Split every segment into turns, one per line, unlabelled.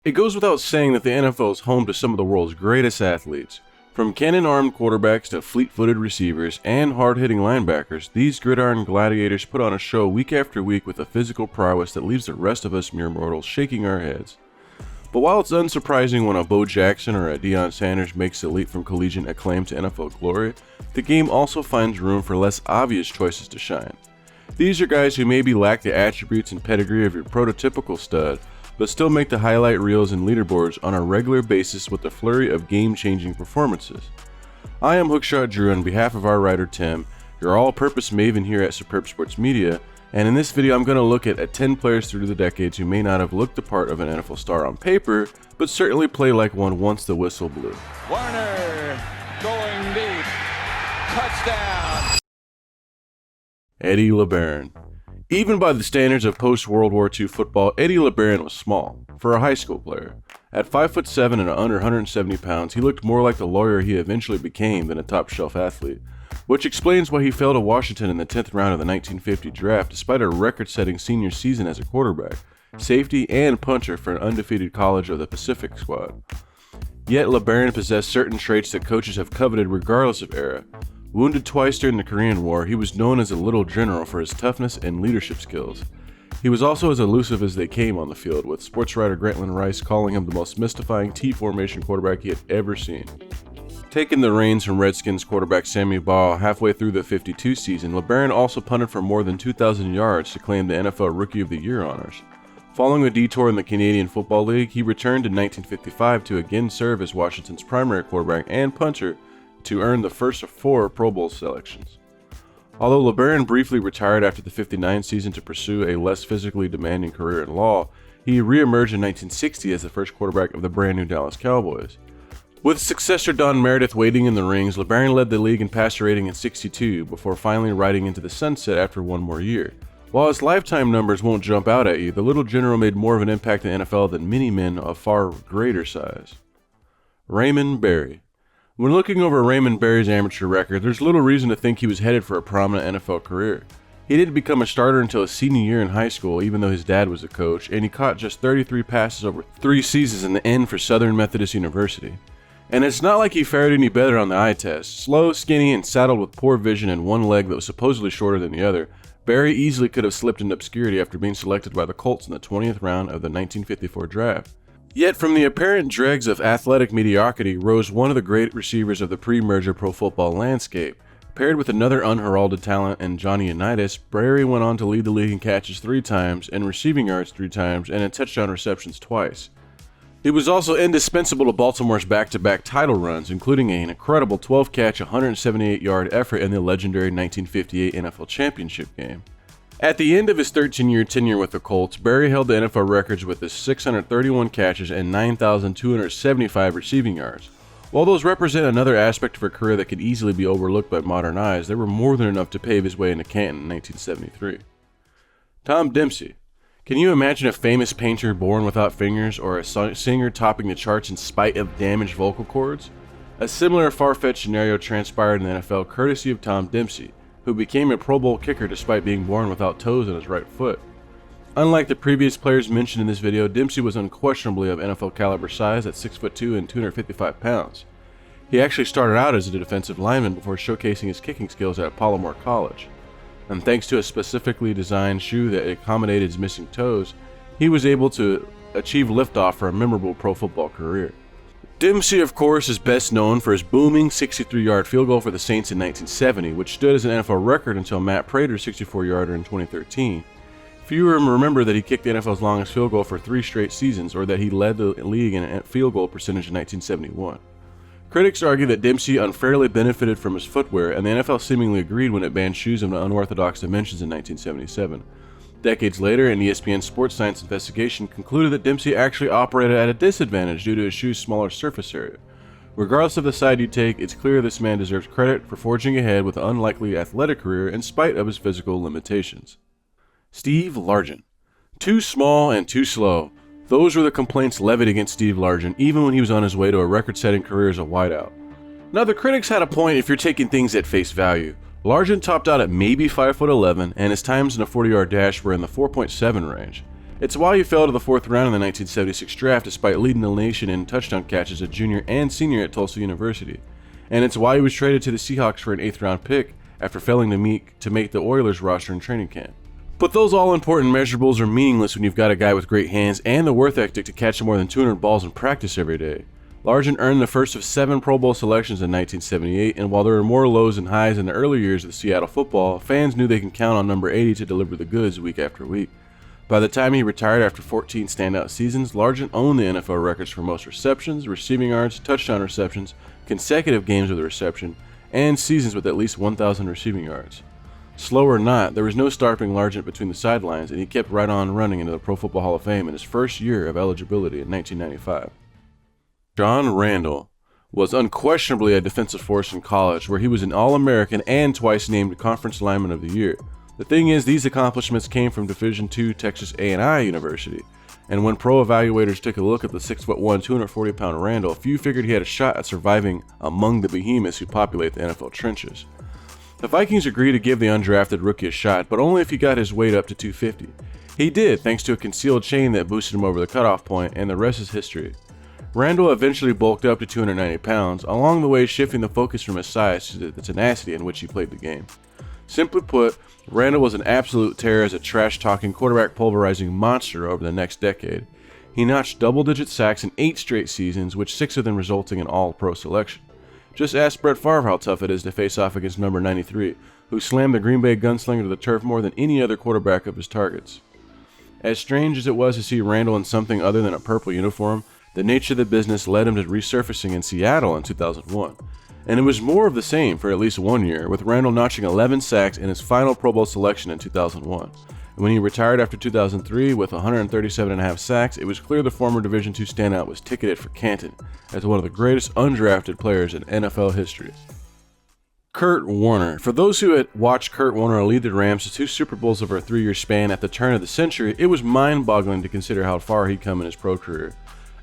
It goes without saying that the NFL is home to some of the world's greatest athletes. From cannon-armed quarterbacks to fleet-footed receivers and hard-hitting linebackers, these gridiron gladiators put on a show week after week with a physical prowess that leaves the rest of us mere mortals shaking our heads. But while it's unsurprising when a Bo Jackson or a Deion Sanders makes the leap from collegiate acclaim to NFL glory, the game also finds room for less obvious choices to shine. These are guys who maybe lack the attributes and pedigree of your prototypical stud, but still make the highlight reels and leaderboards on a regular basis with a flurry of game-changing performances. I am Hookshot Drew on behalf of our writer Tim, your all-purpose maven here at SuperbSports Media, and in this video I'm going to look at 10 players through the decades who may not have looked the part of an NFL star on paper, but certainly play like one once the whistle blew.
Warner going deep, touchdown!
Eddie LeBaron. Even by the standards of post-World War II football, Eddie LeBaron was small, for a high school player. At 5'7" and under 170 pounds, he looked more like the lawyer he eventually became than a top-shelf athlete, which explains why he fell to Washington in the 10th round of the 1950 draft despite a record-setting senior season as a quarterback, safety, and puncher for an undefeated College of the Pacific squad. Yet LeBaron possessed certain traits that coaches have coveted regardless of era. Wounded twice during the Korean War, he was known as a little general for his toughness and leadership skills. He was also as elusive as they came on the field, with sports writer Grantland Rice calling him the most mystifying T-formation quarterback he had ever seen. Taking the reins from Redskins quarterback Sammy Baugh halfway through the 52 season, LeBaron also punted for more than 2,000 yards to claim the NFL Rookie of the Year honors. Following a detour in the Canadian Football League, he returned in 1955 to again serve as Washington's primary quarterback and punter to earn the first of 4 Pro Bowl selections. Although LeBaron briefly retired after the 59 season to pursue a less physically demanding career in law, he re-emerged in 1960 as the first quarterback of the brand new Dallas Cowboys. With successor Don Meredith waiting in the rings, LeBaron led the league in passer rating in 62 before finally riding into the sunset after one more year. While his lifetime numbers won't jump out at you, the little general made more of an impact in the NFL than many men of far greater size. Raymond Berry. When looking over Raymond Berry's amateur record, there's little reason to think he was headed for a prominent NFL career. He didn't become a starter until his senior year in high school, even though his dad was a coach, and he caught just 33 passes over 3 seasons in the end for Southern Methodist University. And it's not like he fared any better on the eye test. Slow, skinny, and saddled with poor vision and one leg that was supposedly shorter than the other, Berry easily could have slipped into obscurity after being selected by the Colts in the 20th round of the 1954 draft. Yet from the apparent dregs of athletic mediocrity rose one of the great receivers of the pre-merger pro football landscape. Paired with another unheralded talent in Johnny Unitas, Berry went on to lead the league in catches 3 times, in receiving yards 3 times, and in touchdown receptions twice. He was also indispensable to Baltimore's back-to-back title runs, including an incredible 12-catch, 178-yard effort in the legendary 1958 NFL Championship game. At the end of his 13-year tenure with the Colts, Berry held the NFL records with his 631 catches and 9,275 receiving yards. While those represent another aspect of a career that could easily be overlooked by modern eyes, they were more than enough to pave his way into Canton in 1973. Tom Dempsey. Can you imagine a famous painter born without fingers or a singer topping the charts in spite of damaged vocal cords? A similar far-fetched scenario transpired in the NFL courtesy of Tom Dempsey, who became a Pro Bowl kicker despite being born without toes on his right foot. Unlike the previous players mentioned in this video, Dempsey was unquestionably of NFL caliber size at 6'2" and 255 pounds. He actually started out as a defensive lineman before showcasing his kicking skills at Palomar College. And thanks to a specifically designed shoe that accommodated his missing toes, he was able to achieve liftoff for a memorable pro football career. Dempsey, of course, is best known for his booming 63-yard field goal for the Saints in 1970, which stood as an NFL record until Matt Prater's 64-yarder in 2013. Few remember that he kicked the NFL's longest field goal for 3 straight seasons, or that he led the league in field goal percentage in 1971. Critics argue that Dempsey unfairly benefited from his footwear, and the NFL seemingly agreed when it banned shoes of unorthodox dimensions in 1977. Decades later, an ESPN sports science investigation concluded that Dempsey actually operated at a disadvantage due to his shoe's smaller surface area. Regardless of the side you take, it's clear this man deserves credit for forging ahead with an unlikely athletic career in spite of his physical limitations. Steve Largent. Too small and too slow. Those were the complaints levied against Steve Largent, even when he was on his way to a record-setting career as a wideout. Now, the critics had a point if you're taking things at face value. Largent topped out at maybe 5'11", and his times in a 40-yard dash were in the 4.7 range. It's why he fell to the 4th round in the 1976 draft despite leading the nation in touchdown catches as a junior and senior at Tulsa University. And it's why he was traded to the Seahawks for an 8th round pick after failing to make the Oilers roster in training camp. But those all-important measurables are meaningless when you've got a guy with great hands and the work ethic to catch more than 200 balls in practice every day. Largent earned the first of 7 Pro Bowl selections in 1978, and while there were more lows and highs in the early years of Seattle football, fans knew they can count on number 80 to deliver the goods week after week. By the time he retired after 14 standout seasons, Largent owned the NFL records for most receptions, receiving yards, touchdown receptions, consecutive games with a reception, and seasons with at least 1,000 receiving yards. Slow or not, there was no stopping Largent between the sidelines, and he kept right on running into the Pro Football Hall of Fame in his first year of eligibility in 1995. John Randle was unquestionably a defensive force in college, where he was an All-American and twice named Conference Lineman of the Year. The thing is, these accomplishments came from Division II Texas A&I University, and when pro evaluators took a look at the 6'1", 240-pound Randle, few figured he had a shot at surviving among the behemoths who populate the NFL trenches. The Vikings agreed to give the undrafted rookie a shot, but only if he got his weight up to 250. He did, thanks to a concealed chain that boosted him over the cutoff point, and the rest is history. Randle eventually bulked up to 290 pounds, along the way shifting the focus from his size to the tenacity in which he played the game. Simply put, Randle was an absolute terror as a trash-talking, quarterback-pulverizing monster over the next decade. He notched double-digit sacks in 8 straight seasons, with 6 of them resulting in All-Pro selection. Just ask Brett Favre how tough it is to face off against number 93, who slammed the Green Bay gunslinger to the turf more than any other quarterback of his targets. As strange as it was to see Randle in something other than a purple uniform, the nature of the business led him to resurfacing in Seattle in 2001. And it was more of the same for at least 1 year, with Randle notching 11 sacks in his final Pro Bowl selection in 2001. And when he retired after 2003 with 137.5 sacks, it was clear the former Division II standout was ticketed for Canton as one of the greatest undrafted players in NFL history. Kurt Warner. For those who had watched Kurt Warner lead the Rams to 2 Super Bowls over a 3-year span at the turn of the century, it was mind-boggling to consider how far he'd come in his pro career.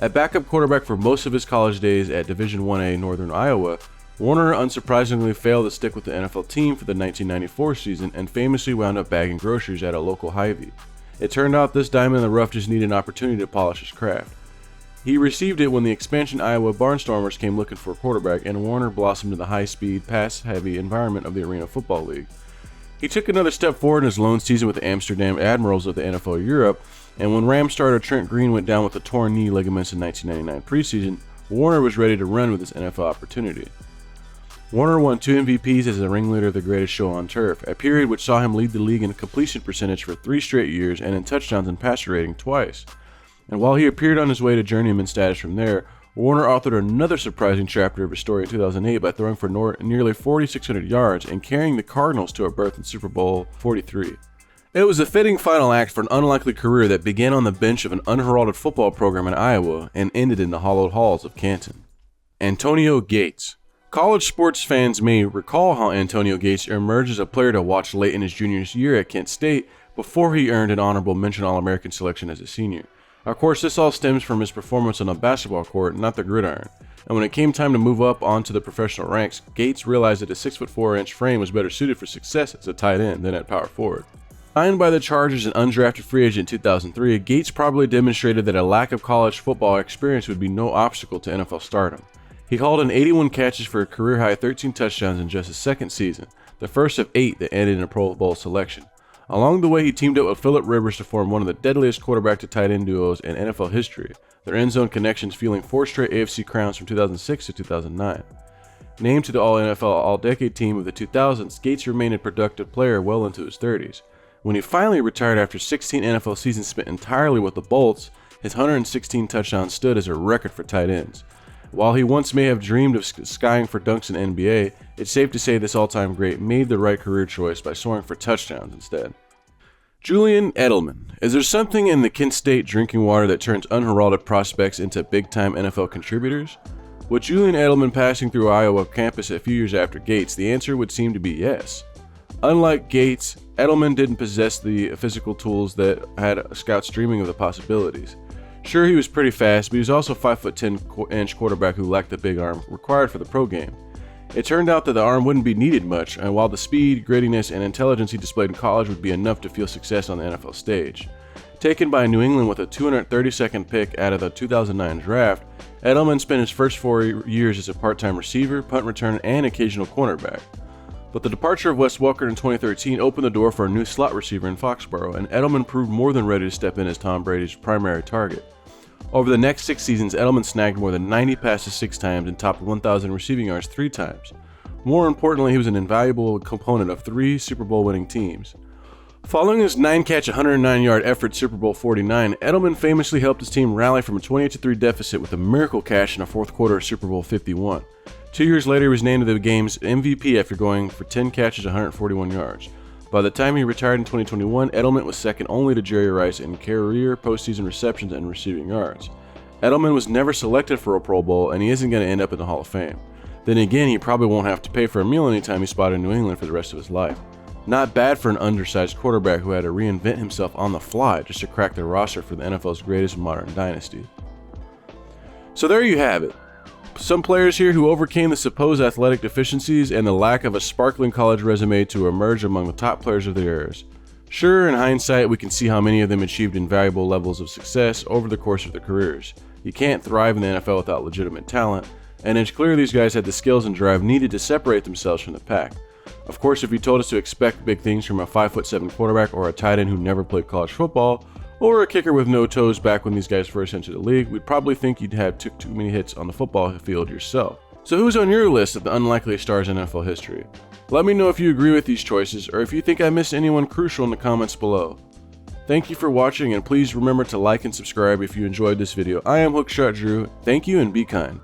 A backup quarterback for most of his college days at Division I-A Northern Iowa, Warner unsurprisingly failed to stick with the NFL team for the 1994 season and famously wound up bagging groceries at a local Hy-Vee. It turned out this diamond in the rough just needed an opportunity to polish his craft. He received it when the expansion Iowa Barnstormers came looking for a quarterback, and Warner blossomed in the high-speed, pass-heavy environment of the Arena Football League. He took another step forward in his lone season with the Amsterdam Admirals of the NFL Europe, and when Rams starter Trent Green went down with a torn knee ligaments in 1999 preseason, Warner was ready to run with his NFL opportunity. Warner won 2 MVPs as the ringleader of the greatest show on turf, a period which saw him lead the league in completion percentage for 3 straight years and in touchdowns and passer rating twice. And while he appeared on his way to journeyman status from there, Warner authored another surprising chapter of his story in 2008 by throwing for nearly 4,600 yards and carrying the Cardinals to a berth in Super Bowl 43. It was a fitting final act for an unlikely career that began on the bench of an unheralded football program in Iowa and ended in the hallowed halls of Canton. Antonio Gates. College sports fans may recall how Antonio Gates emerged as a player to watch late in his junior year at Kent State before he earned an honorable mention All-American selection as a senior. Of course, this all stems from his performance on a basketball court, not the gridiron. And when it came time to move up onto the professional ranks, Gates realized that a 6'4" frame was better suited for success as a tight end than at power forward. Signed by the Chargers and undrafted free agent in 2003, Gates probably demonstrated that a lack of college football experience would be no obstacle to NFL stardom. He hauled in 81 catches for a career-high 13 touchdowns in just his second season, the first of 8 that ended in a Pro Bowl selection. Along the way, he teamed up with Phillip Rivers to form one of the deadliest quarterback-to-tight end duos in NFL history, their end-zone connections fueling 4 straight AFC crowns from 2006 to 2009. Named to the All-NFL All-Decade team of the 2000s, Gates remained a productive player well into his 30s. When he finally retired after 16 NFL seasons spent entirely with the Bolts, his 116 touchdowns stood as a record for tight ends. While he once may have dreamed of skying for dunks in NBA, it's safe to say this all-time great made the right career choice by soaring for touchdowns instead. Julian Edelman. Is there something in the Kent State drinking water that turns unheralded prospects into big-time NFL contributors? With Julian Edelman passing through Iowa campus a few years after Gates, the answer would seem to be yes. Unlike Gates, Edelman didn't possess the physical tools that had scouts dreaming of the possibilities. Sure, he was pretty fast, but he was also a 5'10" quarterback who lacked the big arm required for the pro game. It turned out that the arm wouldn't be needed much, and while the speed, grittiness, and intelligence he displayed in college would be enough to feel success on the NFL stage. Taken by New England with a 232nd pick out of the 2009 draft, Edelman spent his first 4 years as a part-time receiver, punt returner, and occasional cornerback. But the departure of Wes Welker in 2013 opened the door for a new slot receiver in Foxborough, and Edelman proved more than ready to step in as Tom Brady's primary target. Over the next 6 seasons, Edelman snagged more than 90 passes 6 times and topped 1,000 receiving yards 3 times. More importantly, he was an invaluable component of 3 Super Bowl winning teams. Following his 9-catch, 109-yard effort Super Bowl 49, Edelman famously helped his team rally from a 28-3 deficit with a miracle catch in the fourth quarter of Super Bowl 51. 2 years later, he was named the game's MVP after going for 10 catches, 141 yards. By the time he retired in 2021, Edelman was second only to Jerry Rice in career postseason receptions and receiving yards. Edelman was never selected for a Pro Bowl, and he isn't going to end up in the Hall of Fame. Then again, he probably won't have to pay for a meal anytime he's spotted in New England for the rest of his life. Not bad for an undersized quarterback who had to reinvent himself on the fly just to crack the roster for the NFL's greatest modern dynasty. So there you have it. Some players here who overcame the supposed athletic deficiencies and the lack of a sparkling college resume to emerge among the top players of their eras. Sure, in hindsight, we can see how many of them achieved invaluable levels of success over the course of their careers. You can't thrive in the NFL without legitimate talent, and it's clear these guys had the skills and drive needed to separate themselves from the pack. Of course, if you told us to expect big things from a 5'7" quarterback or a tight end who never played college football, or a kicker with no toes back when these guys first entered the league, we'd probably think you'd have took too many hits on the football field yourself. So who's on your list of the unlikeliest stars in NFL history? Let me know if you agree with these choices or if you think I missed anyone crucial in the comments below. Thank you for watching, and please remember to like and subscribe if you enjoyed this video. I am Hookshot Drew. Thank you and be kind.